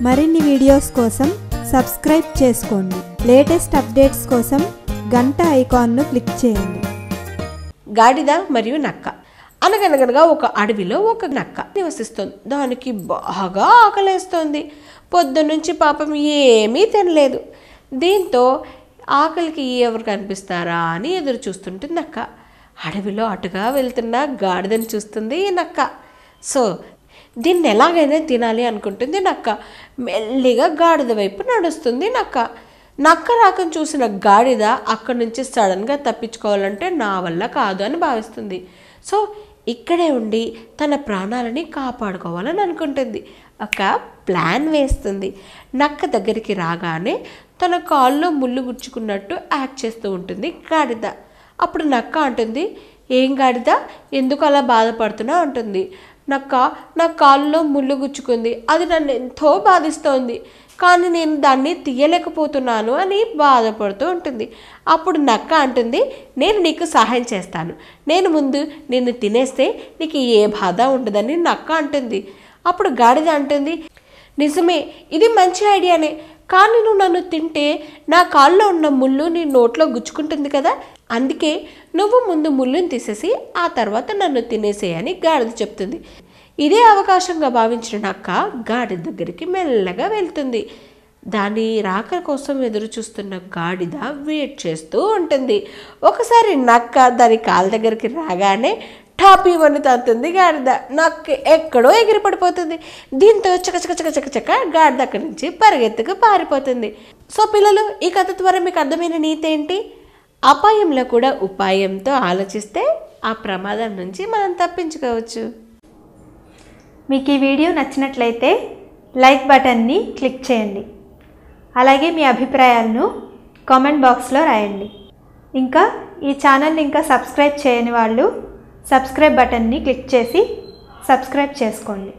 మరిన్ని వీడియోస్ కోసం సబ్స్క్రైబ్ చేసుకోండి. లేటెస్ట్ అప్డేట్స్ కోసం గంట ఐకాన్ను క్లిక్ చేయండి. గాడిద మరియు నక్క. అనగనగనగా ఒక అడవిలో ఒక నక్క నివసిస్తుంది. దానికి బాగా ఆకలేస్తోంది. పొద్దున్నుంచి పాపం ఏమీ తినలేదు. దీంతో ఆకలికి ఎవరు కనిపిస్తారా అని ఎదురు చూస్తుంటుంది నక్క. అడవిలో అటుగా వెళ్తున్న గాడిదని చూస్తుంది ఈ నక్క. సో దీన్ని ఎలాగైనా తినాలి అనుకుంటుంది నక్క. మెల్లిగా గాడిద వైపు నడుస్తుంది నక్క. నక్క రాకను చూసిన గాడిద అక్కడి నుంచి సడన్గా తప్పించుకోవాలంటే నా వల్ల కాదు అని భావిస్తుంది. సో ఇక్కడే ఉండి తన ప్రాణాలని కాపాడుకోవాలని అనుకుంటుంది. ఒక ప్లాన్ వేస్తుంది. నక్క దగ్గరికి రాగానే తన కాల్లో ముళ్ళు గుచ్చుకున్నట్టు యాక్ట్ చేస్తూ ఉంటుంది గాడిద. అప్పుడు నక్క అంటుంది, ఏం గాడిద, ఎందుకు అలా బాధపడుతున్నా అంటుంది. నక్క, నా కాల్లో ముళ్ళు గుచ్చుకుంది, అది నన్ను ఎంతో బాధిస్తోంది, కానీ నేను దాన్ని తీయలేకపోతున్నాను అని బాధపడుతూ ఉంటుంది. అప్పుడు నక్క అంటుంది, నేను నీకు సహాయం చేస్తాను, నేను ముందు నిన్ను తినేస్తే నీకు ఏ బాధ ఉండదని నక్క అంటుంది. అప్పుడు గాడిద అంటుంది, నిజమే, ఇది మంచి ఐడియానే, కానీ నువ్వు నన్ను తింటే నా కాల్లో ఉన్న ముళ్ళు నీ నోట్లో గుచ్చుకుంటుంది కదా, అందుకే నువ్వు ముందు ముళ్ళుని తీసేసి ఆ తర్వాత నన్ను తినేసేయని గాడిద చెప్తుంది. ఇదే అవకాశంగా భావించిన నక్క గాడిద దగ్గరికి మెల్లగా వెళ్తుంది. దాని రాక కోసం ఎదురు చూస్తున్న గాడిద వెయిట్ చేస్తూ ఉంటుంది. ఒకసారి నక్క దాని కాళ్ళ దగ్గరికి రాగానే టాపీ వని తంతుంది గాడిద. నక్క ఎక్కడో ఎగిరి పడిపోతుంది. దీంతో చకచక గాడిద అక్కడి నుంచి పరిగెత్తుకు పారిపోతుంది. సో పిల్లలు, ఈ కథ ద్వారా మీకు అర్థమైన నీతి ఏంటి? అపాయంలో కూడా ఉపాయంతో ఆలోచిస్తే ఆ ప్రమాదం నుంచి మనం తప్పించుకోవచ్చు. మీకు ఈ వీడియో నచ్చినట్లయితే లైక్ బటన్ని క్లిక్ చేయండి. అలాగే మీ అభిప్రాయాలను కామెంట్ బాక్స్లో రాయండి. ఇంకా ఈ ఛానల్ని ఇంకా సబ్స్క్రైబ్ చేయని వాళ్ళు సబ్స్క్రైబ్ బటన్ని క్లిక్ చేసి సబ్స్క్రైబ్ చేసుకోండి.